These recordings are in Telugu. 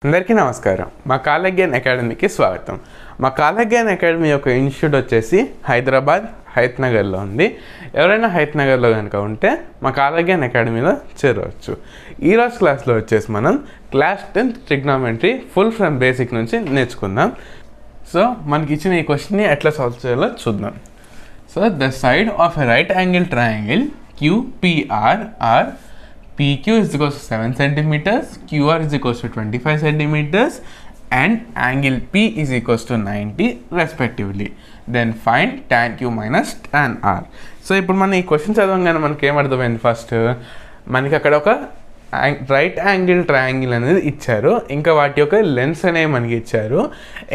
అందరికీ నమస్కారం. మా కాలజ్ఞాన్ అకాడమీకి స్వాగతం. మా కాలజ్ఞాన్ అకాడమీ యొక్క ఇన్స్టిట్యూట్ వచ్చేసి హైదరాబాద్ హయత్ నగర్లో ఉంది. ఎవరైనా హయత్ నగర్లో కనుక ఉంటే మా కాలజ్ఞాన్ అకాడమీలో చేరవచ్చు. ఈరోజు క్లాస్లో వచ్చేసి మనం class 10th trigonometry full from basic నుంచి నేర్చుకుందాం. సో మనకి ఇచ్చిన ఈ క్వశ్చన్ని ఎట్లా సాల్వ్ చేయాలో చూద్దాం. So the side of a right angle triangle QPR are PQ is equals to 7 centimeters, QR is equals to 25 centimeters and angle P is equals to 90 respectively. Then find tan Q minus tan R. So ఇప్పుడు మనం ఈ క్వశ్చన్ చదవగానే మనకి ఏమర్థమైంది, ఫస్ట్ మనకి అక్కడ ఒక రైట్ యాంగిల్ ట్రయాంగిల్ అనేది ఇచ్చారు, ఇంకా వాటి యొక్క లెన్స్ అనేవి మనకి ఇచ్చారు,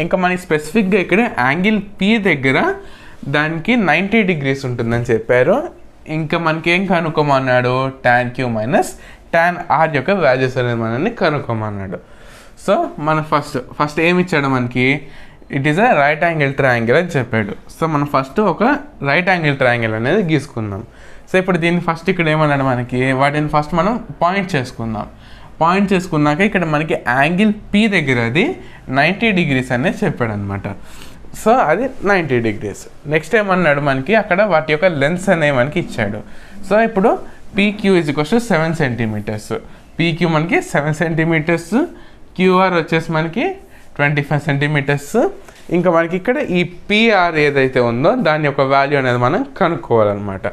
ఇంకా మనకి స్పెసిఫిక్గా ఇక్కడ యాంగిల్ P దగ్గర దానికి 90 degrees ఉంటుందని చెప్పారు. ఇంకా మనకి ఏం కనుక్కోమన్నాడు, tan Q minus tan R యొక్క వాల్యూస్ అనేది మనల్ని కనుక్కోమన్నాడు. సో మనం ఫస్ట్ ఏమి ఇచ్చాడు మనకి, it is a right angle triangle అని చెప్పాడు. సో మనం ఫస్ట్ ఒక రైట్ యాంగిల్ ట్రయాంగిల్ అనేది గీసుకుందాం. సో ఇప్పుడు దీన్ని ఫస్ట్ ఇక్కడ ఏమన్నాడు మనకి, వాటిని ఫస్ట్ మనం పాయింట్ చేసుకుందాం. పాయింట్ చేసుకున్నాక ఇక్కడ మనకి యాంగిల్ P దగ్గర అది 90 degrees అనేది చెప్పాడు అనమాట. సో అది 90 degrees. నెక్స్ట్ ఏమన్నాడు మనకి, అక్కడ వాటి యొక్క లెన్స్ అనేవి మనకి ఇచ్చాడు. సో ఇప్పుడు PQ is equals to 7 centimeters. PQ మనకి 7 centimeters, QR వచ్చేసి మనకి 25 centimeters. ఇంకా మనకి ఇక్కడ ఈ PR ఏదైతే ఉందో దాని యొక్క వాల్యూ అనేది మనం కనుక్కోవాలన్నమాట.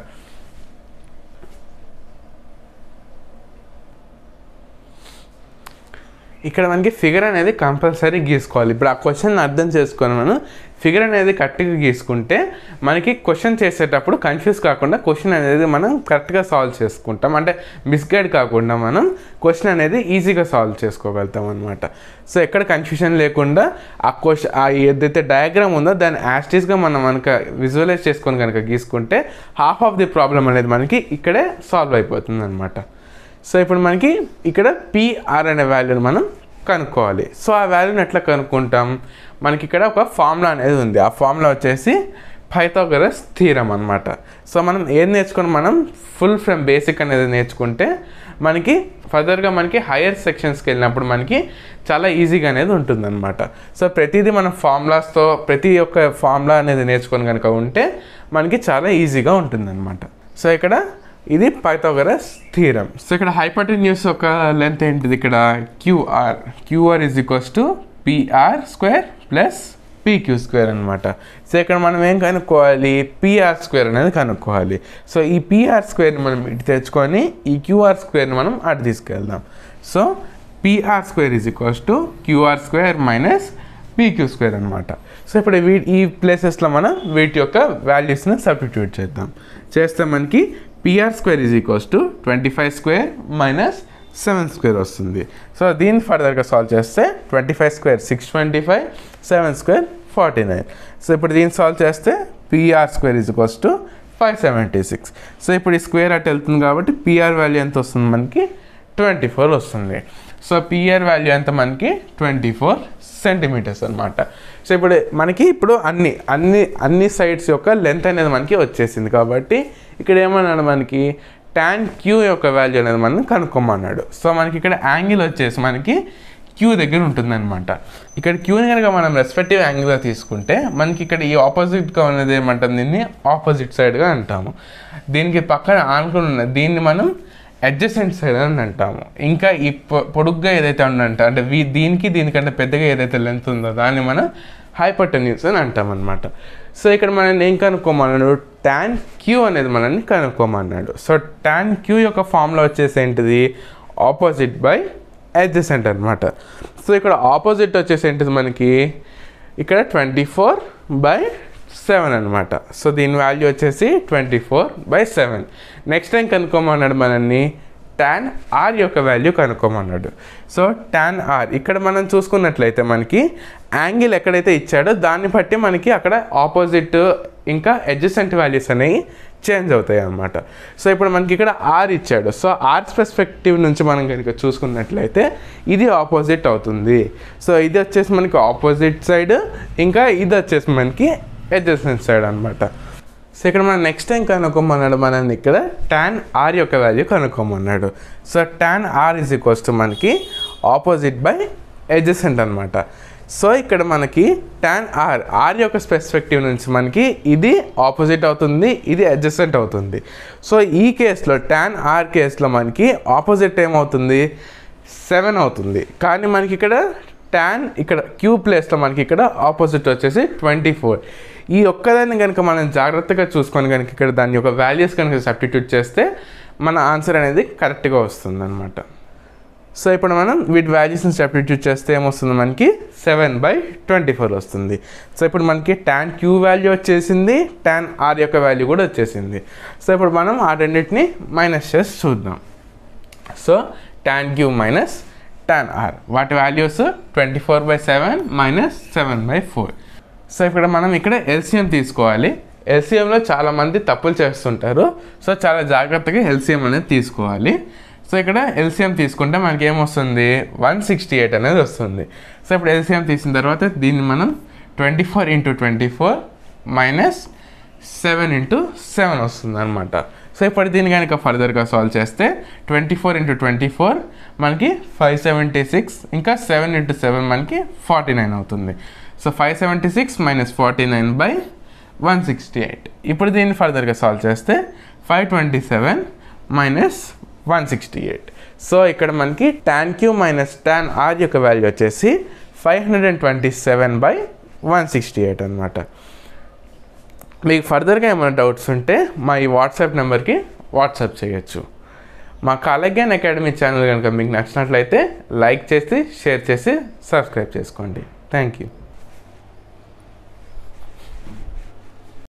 ఇక్కడ మనకి ఫిగర్ అనేది కంపల్సరీ గీసుకోవాలి. ఇప్పుడు ఆ క్వశ్చన్ అర్థం చేసుకొని మనం ఫిగర్ అనేది కరెక్ట్గా గీసుకుంటే మనకి క్వశ్చన్ చేసేటప్పుడు కన్ఫ్యూజ్ కాకుండా క్వశ్చన్ అనేది మనం కరెక్ట్గా సాల్వ్ చేసుకుంటాం, అంటే మిస్గైడ్ కాకుండా మనం క్వశ్చన్ అనేది ఈజీగా సాల్వ్ చేసుకోగలుగుతాం అనమాట. సో ఎక్కడ కన్ఫ్యూజన్ లేకుండా ఆ క్వశ్చన్ ఏదైతే డయాగ్రామ్ ఉందో దాన్ని యాస్టీస్గా మనం కనుక విజువలైజ్ చేసుకొని కనుక గీసుకుంటే హాఫ్ ఆఫ్ ది ప్రాబ్లం అనేది మనకి ఇక్కడే సాల్వ్ అయిపోతుంది అనమాట. సో ఇప్పుడు మనకి ఇక్కడ PR అనే వాల్యూని మనం కనుక్కోవాలి. సో ఆ వాల్యూని ఎట్లా కనుక్కుంటాం, మనకి ఇక్కడ ఒక ఫార్ములా అనేది ఉంది. ఆ ఫార్ములా వచ్చేసి పైథాగరస్ థీరం అనమాట. సో మనం ఏం నేర్చుకుని మనం ఫుల్ ఫ్రమ్ బేసిక్ అనేది నేర్చుకుంటే మనకి ఫర్దర్గా మనకి హైయర్ సెక్షన్స్కి వెళ్ళినప్పుడు మనకి చాలా ఈజీగా అనేది ఉంటుందన్నమాట. సో ప్రతిదీ మనం ఫార్ములాస్తో ప్రతి ఒక్క ఫార్ములా అనేది నేర్చుకొని కనుక ఉంటే మనకి చాలా ఈజీగా ఉంటుందన్నమాట. సో ఇక్కడ ఇది పైథాగరస్ థీరం. సో ఇక్కడ హైపోటెన్యూస్ యొక్క లెంత్ ఏంటిది, ఇక్కడ QR is equals to PR square plus PQ square అనమాట. సో ఇక్కడ మనం ఏం కనుక్కోవాలి, PR స్క్వేర్ అనేది కనుక్కోవాలి. సో ఈ PR స్క్వేర్ని మనం ఇటు తెచ్చుకొని ఈ QR స్క్వేర్ని మనం అటు తీసుకెళ్దాం. So PR square is equals to QR square minus PQ square అనమాట. సో ఇప్పుడు ఈ ప్లేసెస్లో మనం వీటి యొక్క వాల్యూస్ని సబ్స్టిట్యూట్ చేస్తే మనకి PR square is equals to 25 square minus 7 square వస్తుంది. సో దీన్ని ఫర్దర్గా సాల్వ్ చేస్తే 25 స్క్వేర్ 625, 7 స్క్వేర్ 49. సో ఇప్పుడు దీన్ని సాల్వ్ చేస్తే PR square is equals to 576. So ఇప్పుడు ఈ స్క్వేర్ అటు వెళ్తుంది కాబట్టి PR వాల్యూ ఎంత వస్తుంది మనకి 24 వస్తుంది. సో PR వాల్యూ ఎంత మనకి 24 centimeters అనమాట. సో ఇప్పుడు మనకి అన్ని సైడ్స్ యొక్క లెంత్ అనేది మనకి వచ్చేసింది కాబట్టి ఇక్కడ ఏమన్నాడు మనకి tan Q యొక్క వాల్యూ అనేది మనం కనుక్కోమన్నాడు. సో మనకి ఇక్కడ యాంగిల్ వచ్చేసి మనకి Q దగ్గర ఉంటుందన్నమాట. ఇక్కడ Qని కనుక మనం రెస్పెక్టివ్ యాంగిల్గా తీసుకుంటే మనకి ఇక్కడ ఈ ఆపోజిట్గా ఉన్నది ఏమంటాం, దీన్ని ఆపోజిట్ సైడ్గా అంటాము. దీనికి పక్కన ఆనుకుని ఉన్నది దీన్ని మనం అడ్జసెంట్ సైడ్ అని అంటాము. ఇంకా ఈ పొడుగ్గా ఏదైతే ఉందంట అంటే దీనికంటే పెద్దగా ఏదైతే లెంత్ ఉందో దాన్ని మనం హైపోటెన్యూస్ అని అంటాం అనమాట. సో ఇక్కడ మనల్ని ఏం కనుక్కోమన్నాడు, tan Q అనేది మనల్ని కనుక్కోమన్నాడు. సో tan Q యొక్క ఫార్ములా వచ్చేసి ఏంటిది, ఆపోజిట్ బై అడ్జసెంట్ అనమాట. సో ఇక్కడ ఆపోజిట్ వచ్చేసి ఏంటిది మనకి ఇక్కడ 24/7 అనమాట. సో దీని వాల్యూ వచ్చేసి 24/7. నెక్స్ట్ టైం కనుక్కోమన్నాడు మనల్ని tan R యొక్క వాల్యూ కనుక్కోమన్నాడు. సో tan R ఇక్కడ మనం చూసుకున్నట్లయితే మనకి యాంగిల్ ఎక్కడైతే ఇచ్చాడో దాన్ని బట్టి మనకి అక్కడ ఆపోజిట్ ఇంకా అడ్జసెంట్ వాల్యూస్ అనేవి చేంజ్ అవుతాయి అన్నమాట. సో ఇప్పుడు మనకి ఇక్కడ R ఇచ్చాడు. సో R పర్స్పెక్టివ్ నుంచి మనం కనుక చూసుకున్నట్లయితే ఇది ఆపోజిట్ అవుతుంది. సో ఇది వచ్చేసి మనకి ఆపోజిట్ సైడ్, ఇంకా ఇది వచ్చేసి మనకి అడ్జసెంట్ సైడ్ అనమాట. సో ఇక్కడ మనం నెక్స్ట్ టైం కనుక్కోమన్నాడు మనల్ని ఇక్కడ tan R యొక్క వాల్యూ కనుక్కోమన్నాడు. So tan R is equals to మనకి ఆపోజిట్ బై అడ్జసెంట్ అనమాట. సో ఇక్కడ మనకి tan r యొక్క స్పెసిఫిక్టివ్ నుంచి మనకి ఇది ఆపోజిట్ అవుతుంది, ఇది అడ్జసెంట్ అవుతుంది. సో ఈ కేసులో tan r కేసులో మనకి ఆపోజిట్ ఏమవుతుంది 7 అవుతుంది. కానీ మనకి ఇక్కడ ఇక్కడ క్యూ ప్లేస్లో మనకి ఇక్కడ ఆపోజిట్ వచ్చేసి 24. ఈ ఒక్కదాన్ని కనుక మనం జాగ్రత్తగా చూసుకొని కనుక ఇక్కడ దాని యొక్క వాల్యూస్ కనుక సబ్స్టిట్యూట్ చేస్తే మన ఆన్సర్ అనేది కరెక్ట్గా వస్తుంది అనమాట. సో ఇప్పుడు మనం వీటి వాల్యూస్ని సబ్స్టిట్యూట్ చేస్తే ఏమొస్తుంది మనకి 7/24 వస్తుంది. సో ఇప్పుడు మనకి tan q వాల్యూ వచ్చేసింది, tan r యొక్క వాల్యూ కూడా వచ్చేసింది. సో ఇప్పుడు మనం ఆ రెండింటిని మైనస్ చేసి చూద్దాం. So tan q minus tan r వాటి వాల్యూస్ 24/7 మైనస్ 7/4. సో ఇప్పుడు మనం ఇక్కడ ఎల్సిఎం తీసుకోవాలి. ఎల్సిఎంలో చాలామంది తప్పులు చేస్తుంటారు. సో చాలా జాగ్రత్తగా ఎల్సిఎం అనేది తీసుకోవాలి. సో ఇక్కడ ఎల్సిఎం తీసుకుంటే మనకి ఏమొస్తుంది 168 అనేది వస్తుంది. సో ఇప్పుడు ఎల్సిఎం తీసిన తర్వాత దీన్ని మనం 24 × 24 మైనస్ 7 × 7 వస్తుంది అనమాట. సో ఇప్పుడు దీన్ని కనుక ఫర్దర్గా సాల్వ్ చేస్తే 24 × 24 మనకి 576, ఇంకా 7 × 7 మనకి 49 అవుతుంది. So 576 minus 49/168. ఇప్పుడు దీన్ని ఫర్దర్గా సాల్వ్ చేస్తే 527 మైనస్ 168. సో ఇక్కడ మనకి tan q minus tan r యొక్క వాల్యూ వచ్చేసి 527/168 అనమాట. మీకు ఫర్దర్గా ఏమైనా డౌట్స్ ఉంటే మా ఈ వాట్సాప్ నెంబర్కి వాట్సాప్ చేయొచ్చు. మా కాలేజ్ఞాన్ అకాడమీ ఛానల్ కనుక మీకు నచ్చినట్లయితే లైక్ చేసి, షేర్ చేసి, సబ్స్క్రైబ్ చేసుకోండి. Thank you.